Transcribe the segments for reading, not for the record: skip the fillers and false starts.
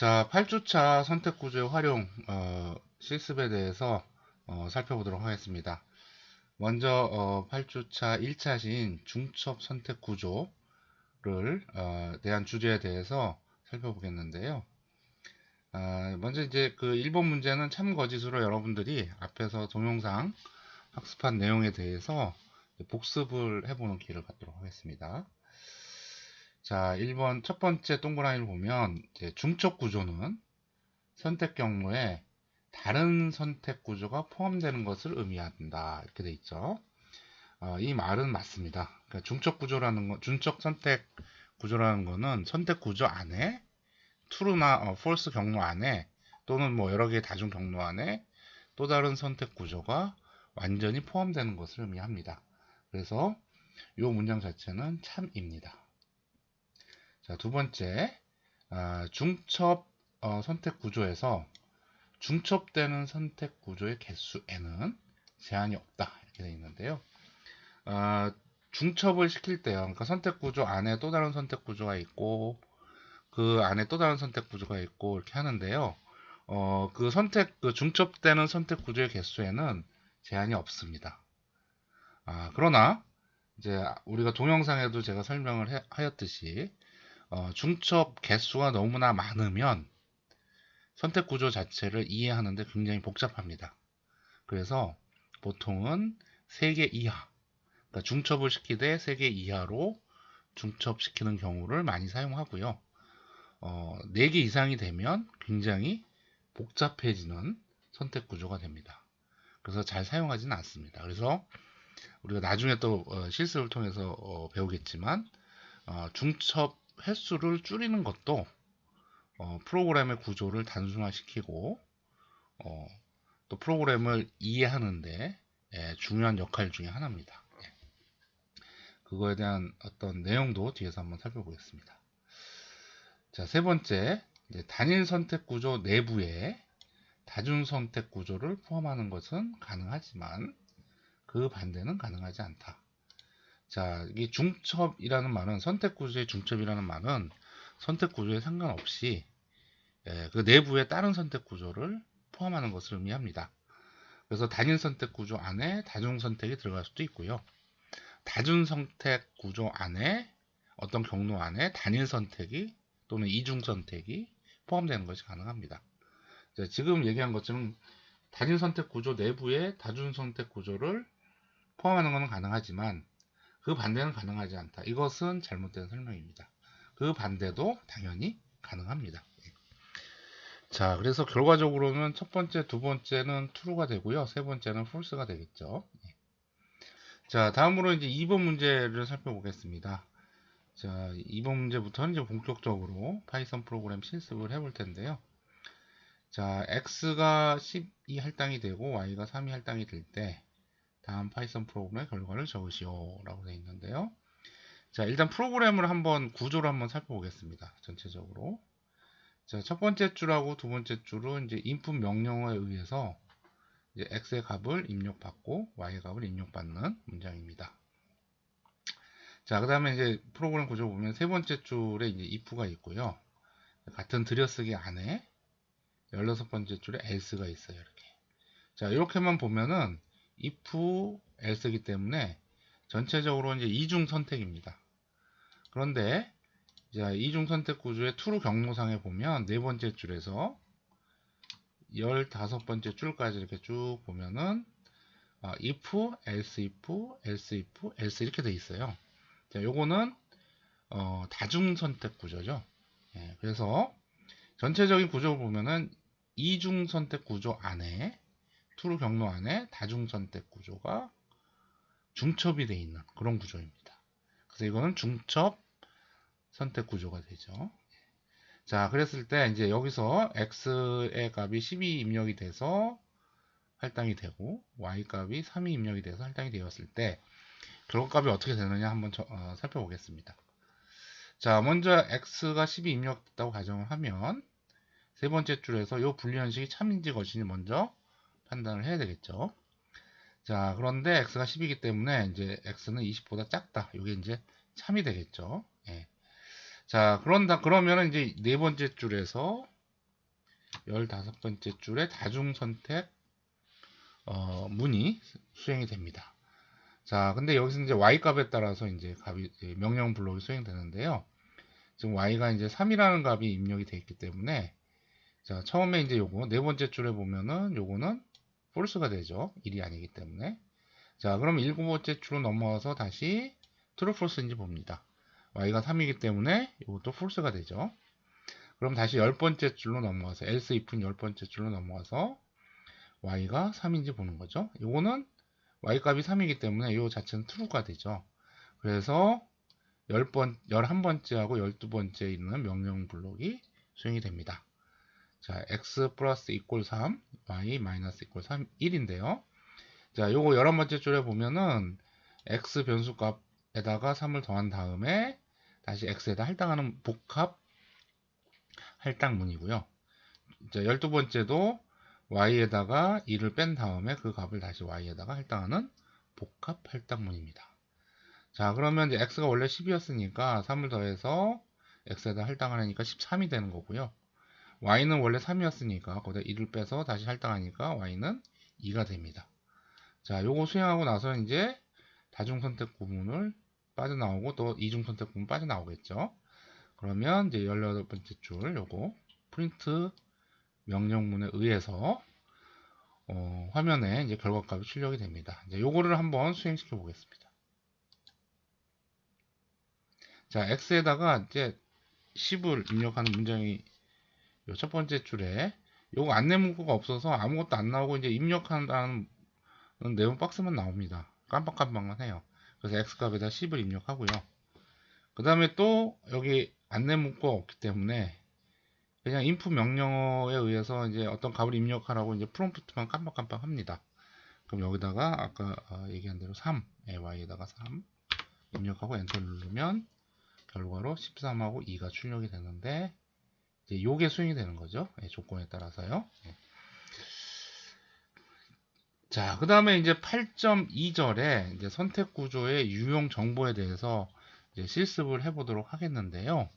자, 8주차 선택 구조의 활용 실습에 대해서 살펴보도록 하겠습니다. 먼저 8주차 1차신 중첩 선택 구조를 대한 주제에 대해서 살펴보겠는데요. 먼저 이제 그 1번 문제는 참거짓으로 여러분들이 앞에서 동영상 학습한 내용에 대해서 복습을 해보는 기회를 갖도록 하겠습니다. 자, 1번 첫 번째 동그라미를 보면 이제 중첩 구조는 선택 경로에 다른 선택 구조가 포함되는 것을 의미한다. 이렇게 돼 있죠. 이 말은 맞습니다. 그러니까 중첩 선택 구조라는 거는 선택 구조 안에 true나 false 경로 안에 또는 뭐 여러 개의 다중 경로 안에 또 다른 선택 구조가 완전히 포함되는 것을 의미합니다. 그래서 이 문장 자체는 참입니다. 자, 두 번째, 중첩 선택 구조에서 중첩되는 선택 구조의 개수에는 제한이 없다. 이렇게 되어 있는데요. 중첩을 시킬 때요. 그러니까 선택 구조 안에 또 다른 선택 구조가 있고, 그 안에 또 다른 선택 구조가 있고, 이렇게 하는데요. 그 중첩되는 선택 구조의 개수에는 제한이 없습니다. 그러나, 이제 우리가 동영상에도 제가 설명을 하였듯이, 중첩 개수가 너무나 많으면 선택 구조 자체를 이해하는데 굉장히 복잡합니다. 그래서 보통은 3개 이하, 그러니까 중첩을 시키되 3개 이하로 중첩시키는 경우를 많이 사용하고요. 4개 이상이 되면 굉장히 복잡해지는 선택 구조가 됩니다. 그래서 잘 사용하지는 않습니다. 그래서 우리가 나중에 또 실습을 통해서 배우겠지만 중첩 횟수를 줄이는 것도 프로그램의 구조를 단순화시키고 또 프로그램을 이해하는데 중요한 역할 중에 하나입니다. 그거에 대한 어떤 내용도 뒤에서 한번 살펴보겠습니다. 자, 세 번째, 단일 선택 구조 내부에 다중 선택 구조를 포함하는 것은 가능하지만 그 반대는 가능하지 않다. 자, 이 중첩이라는 말은 선택 구조의 중첩이라는 말은 선택 구조에 상관없이 그 내부에 다른 선택 구조를 포함하는 것을 의미합니다. 그래서 단일 선택 구조 안에 다중 선택이 들어갈 수도 있고요. 다중 선택 구조 안에 어떤 경로 안에 단일 선택이 또는 이중 선택이 포함되는 것이 가능합니다. 지금 얘기한 것처럼 단일 선택 구조 내부에 다중 선택 구조를 포함하는 것은 가능하지만 그 반대는 가능하지 않다. 이것은 잘못된 설명입니다. 그 반대도 당연히 가능합니다. 자, 그래서 결과적으로는 첫 번째, 두 번째는 true가 되고요. 세 번째는 false가 되겠죠. 자, 다음으로 이제 2번 문제를 살펴보겠습니다. 자, 2번 문제부터는 이제 본격적으로 파이썬 프로그램 실습을 해볼 텐데요. 자, x가 12 할당이 되고 y가 3이 할당이 될 때 다음 파이썬 프로그램의 결과를 적으시오 라고 되어 있는데요. 자, 일단 프로그램을 한번 구조를 한번 살펴보겠습니다. 전체적으로. 자, 첫 번째 줄하고 두 번째 줄은 이제 input 명령어에 의해서 이제 x의 값을 입력받고 y의 값을 입력받는 문장입니다. 자, 그 다음에 이제 프로그램 구조 보면 세 번째 줄에 이제 if가 있고요. 같은 들여쓰기 안에 16번째 줄에 else가 있어요. 이렇게. 자, 이렇게만 보면은 if, else이기 때문에 전체적으로 이제 이중 선택입니다. 그런데 자, 이중 선택 구조의 true 경로상에 보면 네 번째 줄에서 15번째 줄까지 이렇게 쭉 보면은 if, else if, else if, else 이렇게 돼 있어요. 자, 요거는 다중 선택 구조죠. 그래서 전체적인 구조를 보면은 이중 선택 구조 안에 true 경로 안에 다중 선택 구조가 중첩이 되어 있는 그런 구조입니다. 그래서 이거는 중첩 선택 구조가 되죠. 자, 그랬을 때 이제 여기서 x의 값이 12 입력이 돼서 할당이 되고 y 값이 3이 입력이 돼서 할당이 되었을 때 결과값이 어떻게 되느냐 한번 살펴보겠습니다. 자, 먼저 x가 12 입력됐다고 가정을 하면 세 번째 줄에서 이 분리현식이 참인지 거신지 먼저 판단을 해야 되겠죠. 자, 그런데 x가 10이기 때문에 이제 x는 20보다 작다. 이게 이제 참이 되겠죠. 자, 그러면 이제 네 번째 줄에서 15번째 줄에 다중 선택 문이 수행이 됩니다. 자, 근데 여기서 이제 y 값에 따라서 이제 명령 블록이 수행되는데요. 지금 y가 이제 3이라는 값이 입력이 되어 있기 때문에, 자, 처음에 이제 요거 네 번째 줄에 보면은 요거는 false가 되죠. 1이 아니기 때문에. 자, 그럼 일곱 번째 줄로 넘어와서 다시 true false인지 봅니다. y가 3이기 때문에 이것도 false가 되죠. 그럼 다시 10번째 줄로 넘어와서 else if는 10번째 줄로 넘어와서 y가 3인지 보는 거죠. 요거는 y 값이 3이기 때문에 요 자체는 true가 되죠. 그래서 11번째하고 12번째에 있는 명령 블록이 수행이 됩니다. 자, x 플러스 이퀄 3, y 마이너스 이퀄 3, 1인데요. 자, 요거 11번째 줄에 보면은 x 변수 값에다가 3을 더한 다음에 다시 x에다 할당하는 복합 할당문이고요. 자, 12번째도 y에다가 2를 뺀 다음에 그 값을 다시 y에다가 할당하는 복합 할당문입니다. 자, 그러면 이제 x가 원래 10이었으니까 3을 더해서 x에다 할당하니까 13이 되는 거고요. y는 원래 3이었으니까 거기다 2를 빼서 다시 할당하니까 y는 2가 됩니다. 자, 요거 수행하고 나서 이제 다중선택 구문을 빠져나오고 또 이중선택 구문 빠져나오겠죠. 그러면 이제 18번째 줄 요거 프린트 명령문에 의해서 화면에 이제 결과값이 출력이 됩니다. 이제 요거를 한번 수행시켜 보겠습니다. 자, x에다가 이제 10을 입력하는 문장이 요 첫 번째 줄에 요거 안내 문구가 없어서 아무것도 안 나오고 이제 입력한다는 내용 박스만 나옵니다. 깜빡깜빡만 해요. 그래서 x 값에다 10을 입력하고요. 그 다음에 또 여기 안내 문구가 없기 때문에 그냥 input 명령어에 의해서 이제 어떤 값을 입력하라고 이제 프롬프트만 깜빡깜빡 합니다. 그럼 여기다가 아까 얘기한 대로 3, y에다가 3 입력하고 엔터 누르면 결과로 13하고 2가 출력이 되는데 이제 요게 수행이 되는 거죠. 조건에 따라서요. 자, 그 다음에 이제 8.2절에 이제 선택 구조의 유용 정보에 대해서 이제 실습을 해보도록 하겠는데요.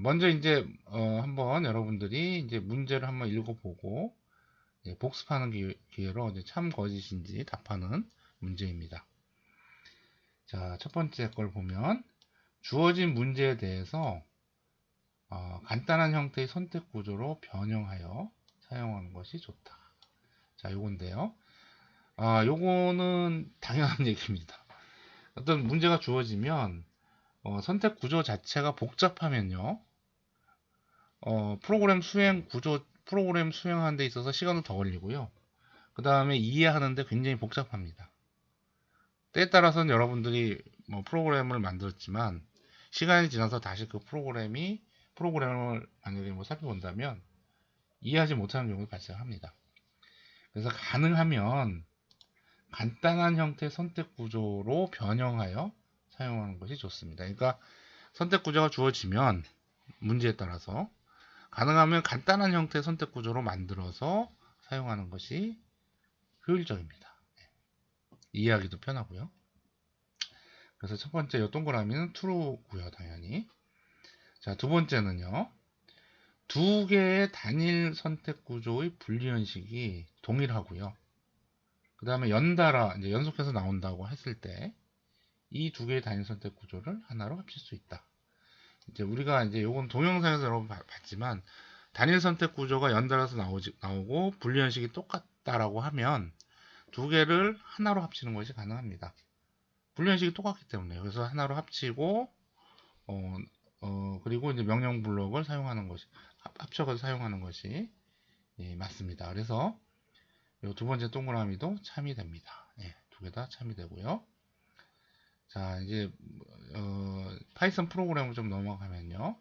먼저 이제 한번 여러분들이 이제 문제를 한번 읽어보고 복습하는 기회로 이제 참 거짓인지 답하는 문제입니다. 자, 첫 번째 걸 보면 주어진 문제에 대해서 간단한 형태의 선택 구조로 변형하여 사용하는 것이 좋다. 자, 요건데요. 요거는 당연한 얘기입니다. 어떤 문제가 주어지면 선택 구조 자체가 복잡하면요. 프로그램 수행하는 데 있어서 시간도 더 걸리고요. 그 다음에 이해하는데 굉장히 복잡합니다. 때에 따라서는 여러분들이 뭐 프로그램을 만들었지만 시간이 지나서 다시 그 프로그램을 만약에 뭐 살펴본다면 이해하지 못하는 경우가 발생합니다. 그래서 가능하면 간단한 형태의 선택 구조로 변형하여 사용하는 것이 좋습니다. 그러니까 선택 구조가 주어지면 문제에 따라서 가능하면 간단한 형태의 선택 구조로 만들어서 사용하는 것이 효율적입니다. 이해하기도 편하고요. 그래서 첫 번째 이 동그라미는 true고요, 당연히. 자, 두 번째는요. 두 개의 단일 선택 구조의 분리현식이 동일하고요. 그 다음에 연달아 이제 연속해서 나온다고 했을 때 이 두 개의 단일 선택 구조를 하나로 합칠 수 있다. 이제 우리가 이제 요건 동영상에서 여러분 봤지만 단일 선택 구조가 연달아서 나오고 분리현식이 똑같다라고 하면 두 개를 하나로 합치는 것이 가능합니다. 분리현식이 똑같기 때문에 그래서 하나로 합치고 그리고 이제 명령 블록을 사용하는 것이 합쳐서 사용하는 것이 맞습니다. 그래서 이 두 번째 동그라미도 참이 됩니다. 두 개 다 참이 되고요. 자, 이제 파이썬 프로그램을 좀 넘어가면요.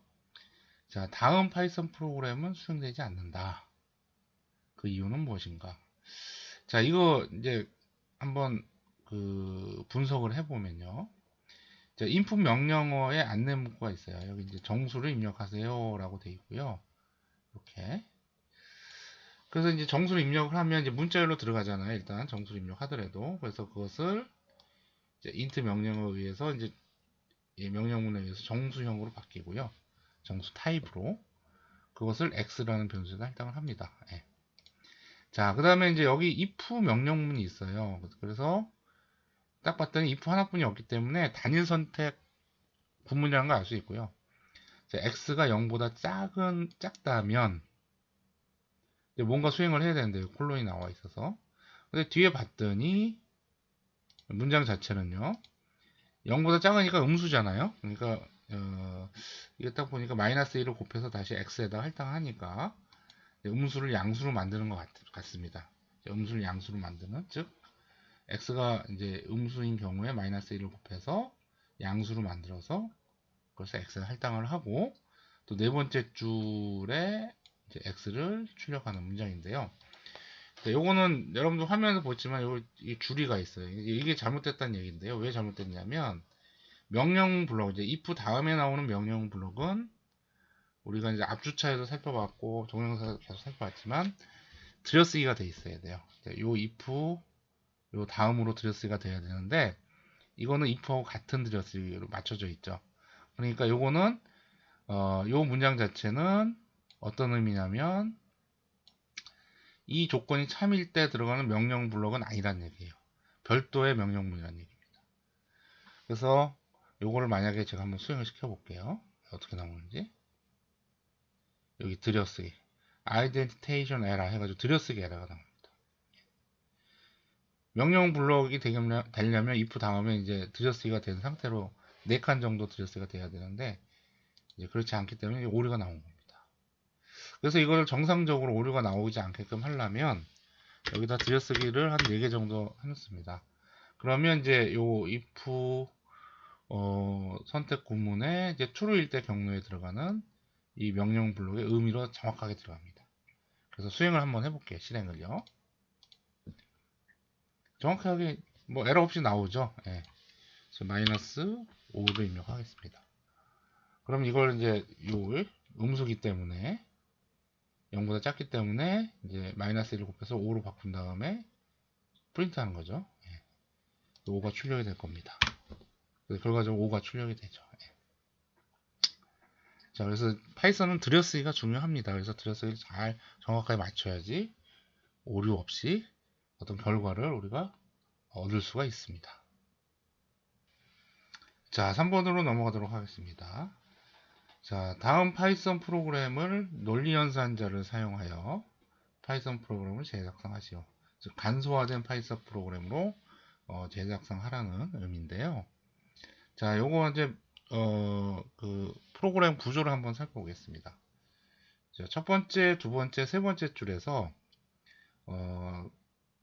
자, 다음 파이썬 프로그램은 수행되지 않는다. 그 이유는 무엇인가? 자, 이거 이제 한번 그 분석을 해보면요. 자, 인풋 명령어에 안내 문구가 있어요. 여기 이제 정수를 입력하세요 라고 되어 있고요. 이렇게. 그래서 이제 정수를 입력을 하면 이제 문자열로 들어가잖아요. 일단 정수를 입력하더라도. 그래서 그것을 이제 int 명령어에 의해서 이제 명령문에 의해서 정수형으로 바뀌고요. 정수 타입으로. 그것을 x라는 변수에다 할당을 합니다. 예. 자, 그 다음에 이제 여기 if 명령문이 있어요. 그래서 딱 봤더니 if 하나뿐이 없기 때문에 단일 선택 구문이라는 걸 알 수 있고요. 자, x가 0보다 작다면 뭔가 수행을 해야 되는데요. 콜론이 나와 있어서. 근데 뒤에 봤더니 문장 자체는요. 0보다 작으니까 음수잖아요. 그러니까 이게 딱 보니까 마이너스 1을 곱해서 다시 x에다 할당하니까 음수를 양수로 만드는 것 같습니다. 음수를 양수로 만드는, 즉 x가 이제 음수인 경우에 마이너스 1을 곱해서 양수로 만들어서 그래서 x에 할당을 하고 또 네 번째 줄에 이제 x를 출력하는 문장인데요. 요거는 여러분들 화면에서 보지만 이 줄이가 있어요. 이게 잘못됐다는 얘기인데요. 왜 잘못됐냐면 명령 블록, 이제 if 다음에 나오는 명령 블록은 우리가 이제 앞주차에서 살펴봤고 동영상에서 계속 살펴봤지만 들여쓰기가 돼 있어야 돼요. 요 if 요 다음으로 들여쓰기가 돼야 되는데 이거는 if하고 같은 들여쓰기로 맞춰져 있죠. 그러니까 요거는 요 문장 자체는 어떤 의미냐면 이 조건이 참일 때 들어가는 명령 블록은 아니란 얘기예요. 별도의 명령문이란 얘기입니다. 그래서 요거를 만약에 제가 한번 수행을 시켜 볼게요. 어떻게 나오는지. 여기 들여쓰기 identification error 해가지고 들여쓰기 에러가 나옵니다. 명령 블록이 되려면 if 다음에 이제 들여쓰기가 된 상태로 4칸 정도 들여쓰기가 돼야 되는데 이제 그렇지 않기 때문에 오류가 나온 겁니다. 그래서 이걸 정상적으로 오류가 나오지 않게끔 하려면 여기다 들여쓰기를 한 4개 정도 해놓습니다. 그러면 이제 요 if 선택 구문에 이제 true일 때 경로에 들어가는 이 명령 블록의 의미로 정확하게 들어갑니다. 그래서 수행을 한번 해볼게요. 실행을요. 정확하게 뭐 에러 없이 나오죠. 예. 그래서 마이너스 5를 입력하겠습니다. 그럼 이걸 이제 요 음수기 때문에 0보다 작기 때문에 이제 마이너스 1을 곱해서 5로 바꾼 다음에 프린트 하는 거죠. 예. 5가 출력이 될 겁니다. 그래서 결과적으로 5가 출력이 되죠. 예. 자, 그래서 파이썬은 들여쓰기가 중요합니다. 그래서 들여쓰기를 잘 정확하게 맞춰야지 오류 없이 어떤 결과를 우리가 얻을 수가 있습니다. 자, 3번으로 넘어가도록 하겠습니다. 자, 다음 파이썬 프로그램을 논리연산자를 사용하여 파이썬 프로그램을 재작성하시오. 즉 간소화된 파이썬 프로그램으로 재작성하라는 의미인데요. 자, 요거 이제 그 프로그램 구조를 한번 살펴보겠습니다. 자, 첫 번째, 두 번째, 세 번째 줄에서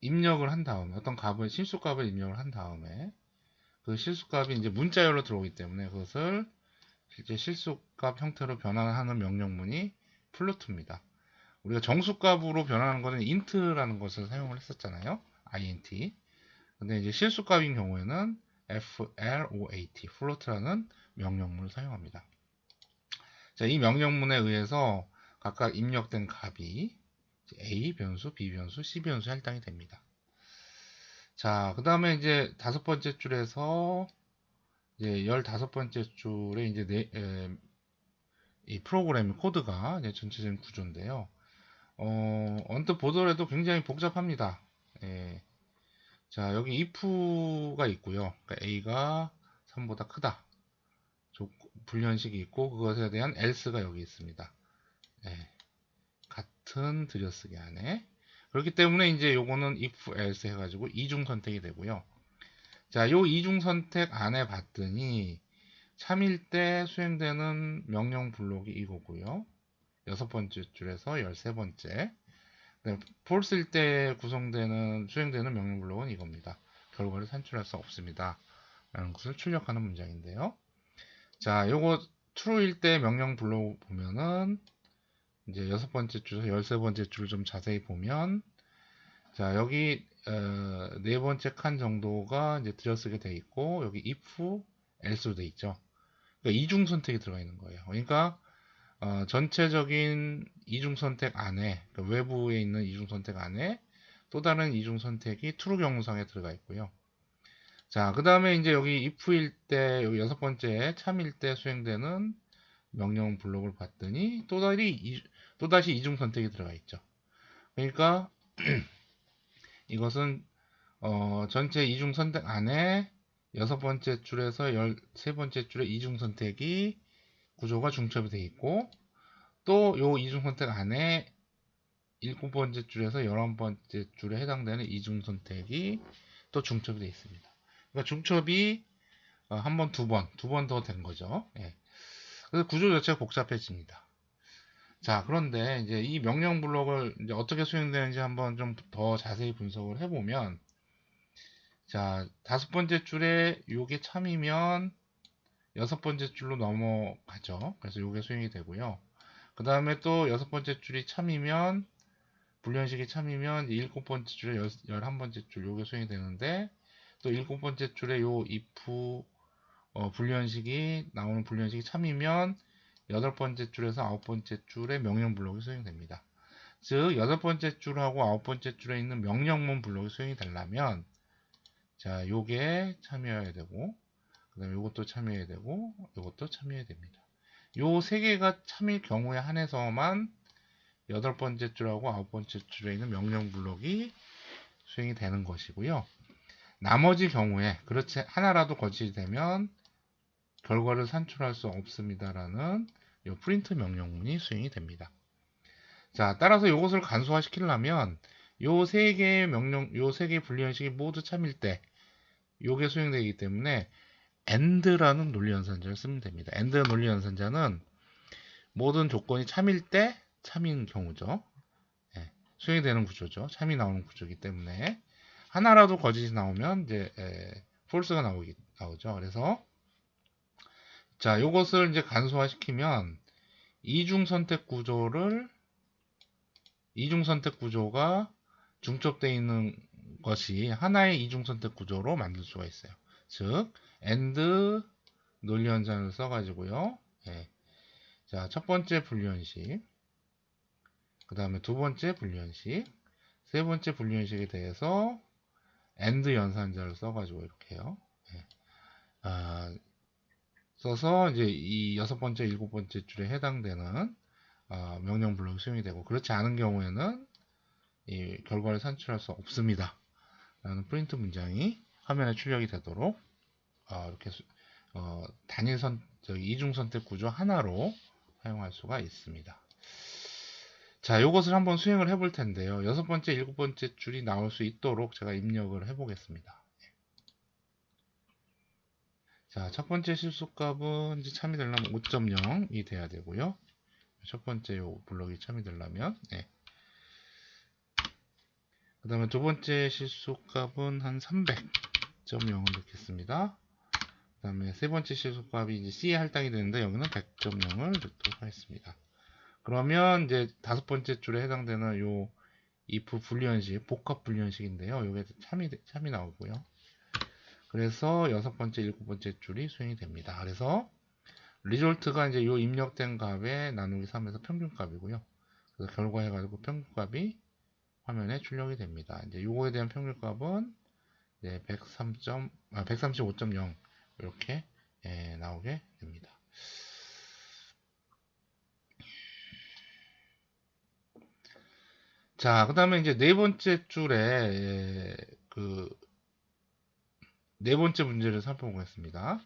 입력을 한 다음에 어떤 값을 실수값을 입력을 한 다음에 그 실수값이 이제 문자열로 들어오기 때문에 그것을 실제 실수값 형태로 변환하는 명령문이 플루트입니다. 우리가 정수값으로 변하는 것은 int라는 것을 사용을 했었잖아요. int. 근데 이제 실수값인 경우에는 float, float라는 명령문을 사용합니다. 자, 이 명령문에 의해서 각각 입력된 값이 A 변수, B 변수, C 변수 할당이 됩니다. 자, 그 다음에 이제 5번째 줄에서 이제 15번째 줄에 이제 이 프로그램 코드가 이제 전체적인 구조인데요. 언뜻 보더라도 굉장히 복잡합니다. 예. 자, 여기 if가 있고요. 그러니까 a가 3보다 크다. 불연식이 있고 그것에 대한 else가 여기 있습니다. 예. 같은 들여쓰기 안에. 그렇기 때문에 이제 요거는 if else 해가지고 이중 선택이 되고요. 자, 요 이중 선택 안에 봤더니 참일 때 수행되는 명령 블록이 이거고요. 6번째 줄에서 13번째. 네, false일 때 수행되는 명령 블록은 이겁니다. 결과를 산출할 수 없습니다. 라는 것을 출력하는 문장인데요. 자, 요거 true일 때 명령 블록 보면은 이제 6번째 줄에서 13번째 줄을 좀 자세히 보면 자, 여기 네 번째 칸 정도가 이제 들여쓰게 돼 있고 여기 if, else로 돼 있죠. 그러니까 이중 선택이 들어가 있는 거예요. 그러니까 전체적인 이중 선택 안에 그러니까 외부에 있는 이중 선택 안에 또 다른 이중 선택이 true 경우상에 들어가 있고요. 자, 그 다음에 이제 여기 if일 때 여기 6번째 참일 때 수행되는 명령 블록을 봤더니 또다시 이중 선택이 들어가 있죠. 그러니까 이것은 전체 이중 선택 안에 6번째 줄에서 13번째 줄에 이중 선택이 구조가 중첩이 되어 있고, 또 요 이중 선택 안에 7번째 줄에서 11번째 줄에 해당되는 이중 선택이 또 중첩이 되어 있습니다. 그러니까 중첩이 한 번, 두 번 더 된 거죠. 예. 그래서 구조 자체가 복잡해집니다. 자, 그런데 이제 이 명령 블록을 이제 어떻게 수행되는지 한번 좀 더 자세히 분석을 해보면, 자, 5번째 줄에 요게 참이면 6번째 줄로 넘어가죠. 그래서 요게 수행이 되고요. 그 다음에 또 6번째 줄이 참이면, 불련식이 참이면 7번째 줄에 11번째 줄 요게 수행이 되는데, 또 7번째 줄에 요 if 불련식이 나오는 불련식이 참이면 8번째 줄에서 9번째 줄에 명령 블록이 수행됩니다. 즉 8번째 줄하고 9번째 줄에 있는 명령문 블록이 수행이 되려면, 자, 요게 참여해야 되고, 그 다음에 요것도 참여해야 되고, 요것도 참여해야 됩니다. 요 세 개가 참일 경우에 한해서만 8번째 줄하고 9번째 줄에 있는 명령 블록이 수행이 되는 것이고요. 나머지 경우에 그렇지 하나라도 거짓이 되면 결과를 산출할 수 없습니다라는 요 프린트 명령문이 수행이 됩니다. 자, 따라서 이것을 간소화 시키려면 요 세 개의 요 세 개의 분리형식이 모두 참일 때 요게 수행되기 때문에 AND라는 논리 연산자를 쓰면 됩니다. AND 논리 연산자는 모든 조건이 참일 때 참인 경우죠. 예, 수행이 되는 구조죠. 참이 나오는 구조이기 때문에 하나라도 거짓이 나오면 이제 false가 나오죠. 그래서 자, 요것을 이제 간소화시키면 이중 선택 구조가 중첩되어 있는 것이 하나의 이중 선택 구조로 만들 수가 있어요. 즉, AND 논리 연산을 써가지고요. 예. 자, 첫 번째 분류현식, 그 다음에 두 번째 분류현식, 세 번째 분류현식에 대해서 AND 연산자를 써가지고 이렇게 해요. 예. 써서 이제 이 6번째, 7번째 줄에 해당되는 명령 블록이 수행이 되고, 그렇지 않은 경우에는 이 결과를 산출할 수 없습니다 라는 프린트 문장이 화면에 출력이 되도록 이렇게 이중 선택 구조 하나로 사용할 수가 있습니다. 자, 이것을 한번 수행을 해볼 텐데요. 6번째, 7번째 줄이 나올 수 있도록 제가 입력을 해보겠습니다. 자, 첫 번째 실수값은 이제 참이 되려면 5.0이 돼야 되고요. 첫 번째 요 블록이 참이 되려면, 네. 그 다음에 두 번째 실수값은 한 300.0을 넣겠습니다. 그 다음에 세 번째 실수값이 이제 C에 할당이 되는데 여기는 100.0을 넣도록 하겠습니다. 그러면 이제 다섯 번째 줄에 해당되는 요 if 불리현식, 복합 불리현식인데요. 요게 참이 나오고요. 그래서 여섯 번째, 일곱 번째 줄이 수행이 됩니다. 그래서 리졸트가 이제 요 입력된 값에 나누기 3에서 평균값이고요. 그래서 결과 해가지고 평균값이 화면에 출력이 됩니다. 이제 요거에 대한 평균값은 이제 135.0 이렇게 나오게 됩니다. 자, 그 다음에 이제 네 번째 줄에 네 번째 문제를 살펴보겠습니다.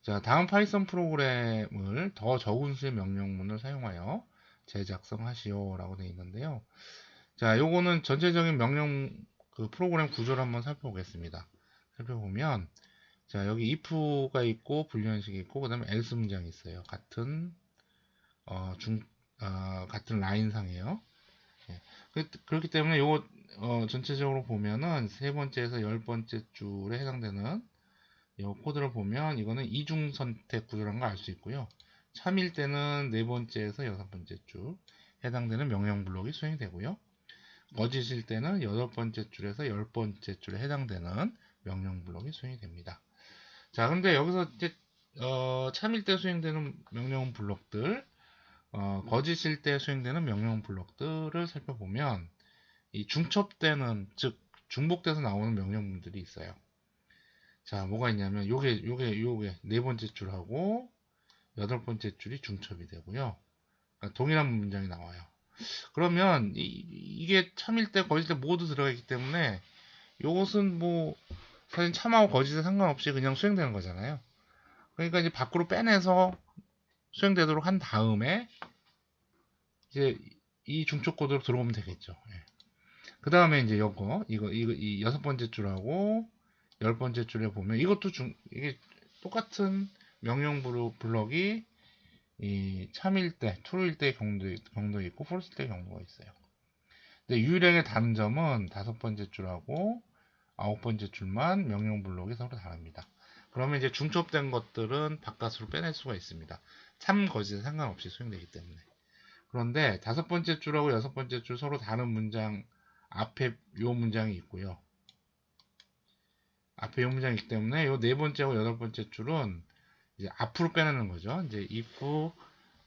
자, 다음 파이썬 프로그램을 더 적은 수의 명령문을 사용하여 재작성하시오 라고 되어 있는데요. 자, 요거는 전체적인 프로그램 구조를 한번 살펴보겠습니다. 살펴보면, 자, 여기 if가 있고, 불리현식이 있고, 그 다음에 else 문장이 있어요. 같은 라인상이에요. 예. 그렇기 때문에 요거, 전체적으로 보면은, 세 번째에서 10번째 줄에 해당되는 이 코드를 보면 이거는 이중 선택 구조라는 걸 알 수 있고요. 참일 때는 네 번째에서 여섯 번째 줄 해당되는 명령 블록이 수행이 되고요. 거짓일 때는 여덟 번째 줄에서 열 번째 줄에 해당되는 명령 블록이 수행이 됩니다. 자, 근데 여기서 이제 참일 때 수행되는 명령 블록들, 거짓일 때 수행되는 명령 블록들을 살펴보면 이 중첩되는, 즉 중복돼서 나오는 명령문들이 있어요. 자, 뭐가 있냐면 요게 네 번째 줄하고 여덟 번째 줄이 중첩이 되고요. 그러니까 동일한 문장이 나와요. 그러면 이게 참일 때 거짓 때 모두 들어가 있기 때문에 이것은 뭐 사실 참하고 거짓에 상관없이 그냥 수행되는 거잖아요. 그러니까 이제 밖으로 빼내서 수행되도록 한 다음에 이제 이 중첩 코드로 들어오면 되겠죠. 예. 그 다음에 이제 이거 이 여섯 번째 줄하고 열 번째 줄에 보면 이것도 이게 똑같은 명령 블럭이 이 참일 때, true일 때 경도 있고 false일 때 경도가 있어요. 근데 유일하게 다른 점은 다섯 번째 줄하고 아홉 번째 줄만 명령 블록이 서로 다릅니다. 그러면 이제 중첩된 것들은 바깥으로 빼낼 수가 있습니다. 참 거짓에 상관없이 수행되기 때문에. 그런데 다섯 번째 줄하고 여섯 번째 줄 서로 다른 문장 앞에 요 문장이 있고요. 앞에 요 문장이 있기 때문에 요 네 번째하고 여덟 번째 줄은 이제 앞으로 빼내는 거죠. 이제 if,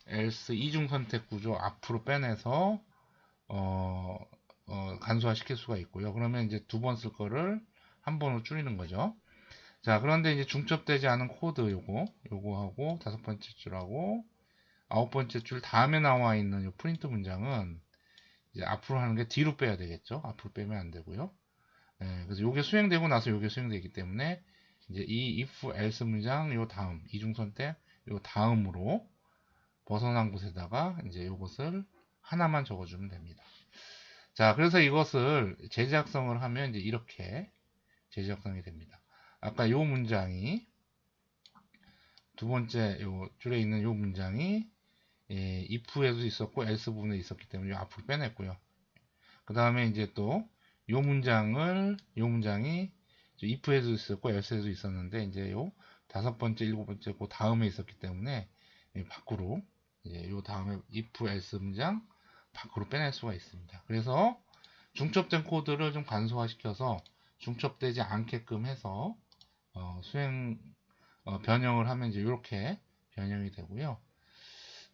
else 이중 선택 구조 앞으로 빼내서 간소화 시킬 수가 있고요. 그러면 이제 두 번 쓸 거를 한 번으로 줄이는 거죠. 자, 그런데 이제 중첩되지 않은 코드 요거하고 다섯 번째 줄하고 아홉 번째 줄 다음에 나와 있는 요 프린트 문장은 이제 앞으로 하는 게 뒤로 빼야 되겠죠. 앞으로 빼면 안 되고요. 네, 그래서 요게 수행되고 나서 요게 수행되기 때문에 이제 이 if else 문장 요 다음 이중 선택 요 다음으로 벗어난 곳에다가 이제 요것을 하나만 적어주면 됩니다. 자, 그래서 이것을 재작성을 하면 이제 이렇게 재작성이 됩니다. 아까 요 문장이 두 번째 요 줄에 있는 요 문장이 if에도 있었고 else 부분에 있었기 때문에 요 앞으로 빼냈고요. 그 다음에 이제 또 요 문장이 if에도 있었고 else에도 있었는데 이제 요 다섯 번째, 일곱 번째 그 다음에 있었기 때문에 밖으로 이제 요 다음에 if, else 문장 밖으로 빼낼 수가 있습니다. 그래서 중첩된 코드를 좀 간소화시켜서 중첩되지 않게끔 해서 변형을 하면 이제 이렇게 변형이 되고요.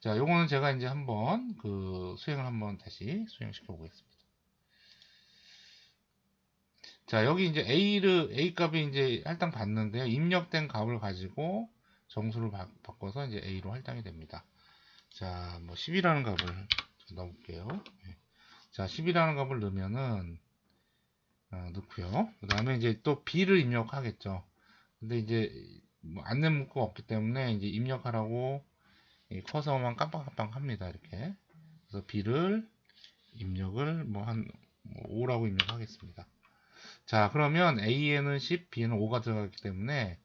자, 요거는 제가 이제 한번 수행을 한번 다시 수행시켜 보겠습니다. 자, 여기 이제 A 값이 이제 할당 받는데요. 입력된 값을 가지고 정수를 바꿔서 이제 A로 할당이 됩니다. 자, 뭐 10이라는 값을 넣어볼게요. 자, 10이라는 값을 넣으면은 넣고요. 그 다음에 이제 또 B를 입력하겠죠. 근데 이제 뭐 안내 문구가 없기 때문에 이제 입력하라고 커서만 깜빡깜빡 합니다. 이렇게. 그래서 B를 입력을 뭐 한 5라고 입력하겠습니다. 자, 그러면 A에는 10, B에는 5가 들어갔기 때문에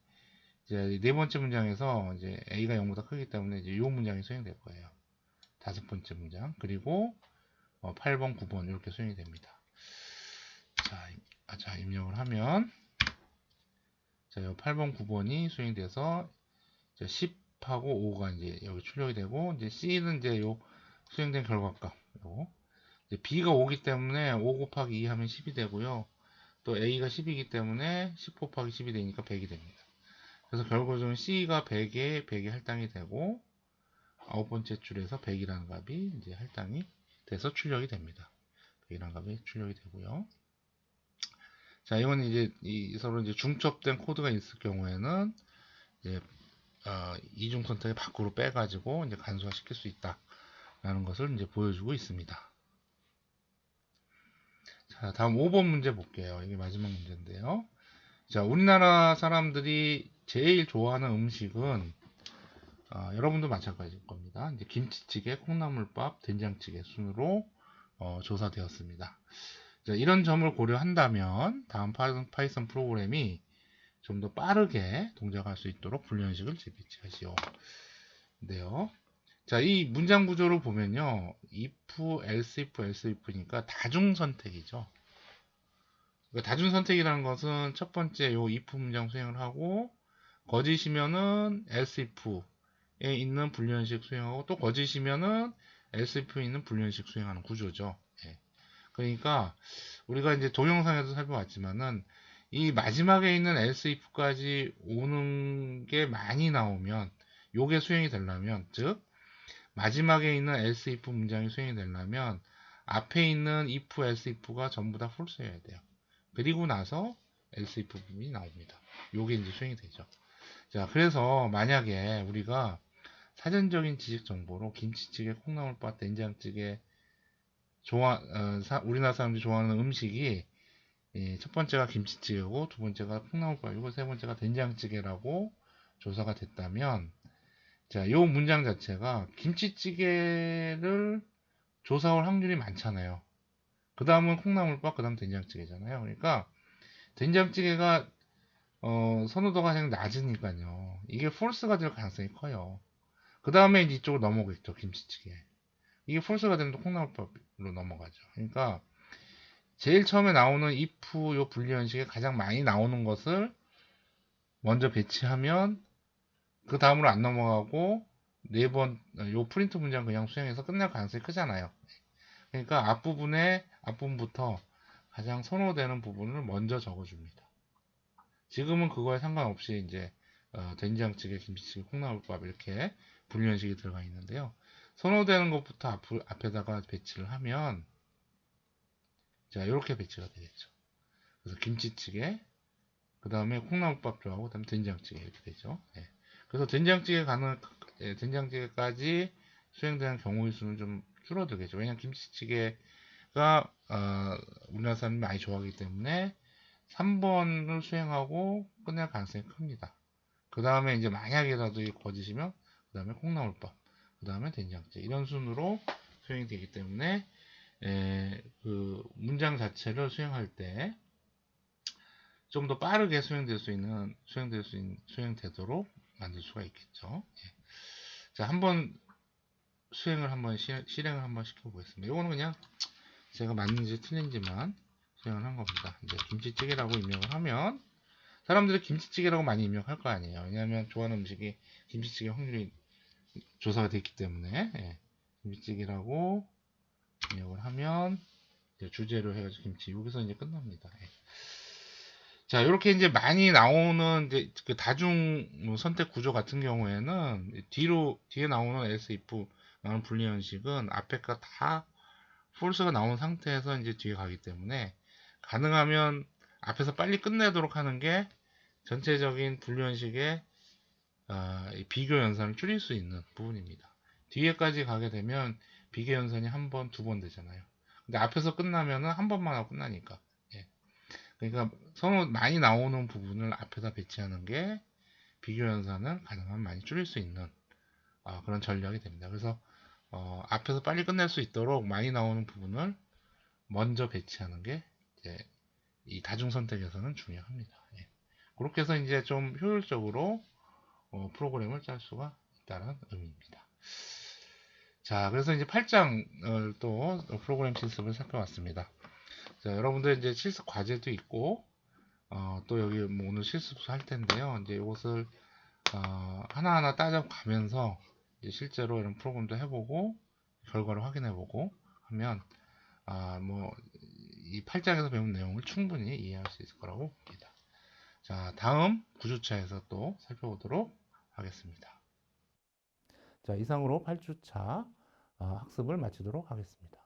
이제 네 번째 문장에서 이제 A가 0보다 크기 때문에 이제 이 문장이 수행될 거예요. 다섯 번째 문장. 그리고 8번, 9번 이렇게 수행이 됩니다. 자, 입력을 하면 자, 8번, 9번이 수행돼서 10하고 5가 이제 여기 출력이 되고 이제 C는 이제 요 수행된 결과값 이제 B가 5기 때문에 5 곱하기 2 하면 10이 되고요. 또 A가 10이기 때문에 10 곱하기 10이 되니까 100이 됩니다. 그래서 결과적으로 C가 100에 할당이 되고 아홉 번째 줄에서 100이라는 값이 이제 할당이 돼서 출력이 됩니다. 100이라는 값이 출력이 되고요. 자, 이건 이제 서로 이제 중첩된 코드가 있을 경우에는 이제 이중 선택을 밖으로 빼가지고 이제 간소화시킬 수 있다라는 것을 이제 보여주고 있습니다. 자, 다음 5번 문제 볼게요. 이게 마지막 문제인데요. 자, 우리나라 사람들이 제일 좋아하는 음식은 여러분도 마찬가지일 겁니다. 이제 김치찌개, 콩나물밥, 된장찌개 순으로 조사되었습니다. 자, 이런 점을 고려한다면 다음 파이썬 프로그램이 좀 더 빠르게 동작할 수 있도록 불연식을 재배치하시오. 네요. 자, 이 문장 구조를 보면요. if, else if, else if니까 다중 선택이죠. 그러니까 다중 선택이라는 것은 첫 번째 요 if 문장 수행을 하고 거짓이면은 else if에 있는 불연식 수행하고 또 거짓이면은 else if에 있는 불연식 수행하는 구조죠. 예. 그러니까 우리가 이제 동영상에서 살펴봤지만은 이 마지막에 있는 else if까지 오는 게 많이 나오면 요게 수행이 되려면 즉 마지막에 있는 else if 문장이 수행이 되려면 앞에 있는 if, else if가 전부 다 false여야 돼요. 그리고 나서 else if 부분이 나옵니다. 요게 이제 수행이 되죠. 자, 그래서 만약에 우리가 사전적인 지식 정보로 김치찌개, 콩나물밥, 된장찌개 우리나라 사람들이 좋아하는 음식이 첫 번째가 김치찌개고 두 번째가 콩나물밥이고 세 번째가 된장찌개라고 조사가 됐다면 자, 요 문장 자체가 김치찌개를 조사할 확률이 많잖아요. 그 다음은 콩나물밥, 그 다음 된장찌개잖아요. 그러니까 된장찌개가 선호도가 그냥 낮으니까요. 이게 폴스가 될 가능성이 커요. 그 다음에 이쪽으로 넘어오겠죠. 김치찌개. 이게 폴스가 되면 또 콩나물밥으로 넘어가죠. 그러니까 제일 처음에 나오는 if 요 분리형식에 가장 많이 나오는 것을 먼저 배치하면 그 다음으로 안 넘어가고 네 번 요 프린트 문장 그냥 수행해서 끝날 가능성이 크잖아요. 그러니까 앞부분부터 가장 선호되는 부분을 먼저 적어줍니다. 지금은 그거에 상관없이 이제 된장찌개, 김치찌개, 콩나물밥 이렇게 분류형식이 들어가 있는데요. 선호되는 것부터 앞에다가 배치를 하면 자 이렇게 배치가 되겠죠. 그래서 김치찌개, 그 다음에 콩나물밥 좋아하고 그 다음에 된장찌개 이렇게 되죠. 예. 그래서 된장찌개까지 수행되는 경우의 수는 좀 줄어들겠죠. 왜냐하면 김치찌개가 우리나라 사람이 많이 좋아하기 때문에 3번을 수행하고 끝낼 가능성이 큽니다. 그 다음에 이제 만약에라도 거짓이면 그 다음에 콩나물밥, 그 다음에 된장찌개 이런 순으로 수행이 되기 때문에 그 문장 자체를 수행할 때 좀 더 빠르게 수행되도록 만들 수가 있겠죠. 예. 자, 실행을 한번 시켜보겠습니다. 이거는 그냥 제가 맞는지 틀린지만 수행을 한 겁니다. 이제 김치찌개라고 입력을 하면 사람들이 김치찌개라고 많이 입력할 거 아니에요. 왜냐하면 좋아하는 음식이 김치찌개 확률이 조사가 됐기 때문에 김치찌개라고 입력을 하면 주재료 해가지고 김치 여기서 이제 끝납니다. 자, 이렇게 이제 많이 나오는 이제 그 다중 선택 구조 같은 경우에는 뒤에 나오는 else, if 나오는 분리 형식은 앞에가 다 false가 나온 상태에서 이제 뒤에 가기 때문에 가능하면 앞에서 빨리 끝내도록 하는 게 전체적인 분리 형식의 비교 연산을 줄일 수 있는 부분입니다. 뒤에까지 가게 되면 비교 연산이 한 번, 두 번 되잖아요. 근데 앞에서 끝나면은 한 번만 하고 끝나니까. 예. 그러니까 서로 많이 나오는 부분을 앞에다 배치하는 게 비교 연산을 가능하면 많이 줄일 수 있는 그런 전략이 됩니다. 그래서 앞에서 빨리 끝낼 수 있도록 많이 나오는 부분을 먼저 배치하는 게 이 다중 선택에서는 중요합니다. 예. 그렇게 해서 이제 좀 효율적으로 프로그램을 짤 수가 있다는 의미입니다. 자, 그래서 이제 8장을 또 프로그램 실습을 살펴봤습니다. 자, 여러분들 이제 실습 과제도 있고 또 여기 뭐 오늘 실습도 할 텐데요. 이제 이것을 하나하나 따져가면서 이제 실제로 이런 프로그램도 해보고 결과를 확인해보고 하면 뭐 이 8장에서 배운 내용을 충분히 이해할 수 있을 거라고 봅니다. 자, 다음 9주차에서 또 살펴보도록 하겠습니다. 자, 이상으로 8주차 학습을 마치도록 하겠습니다.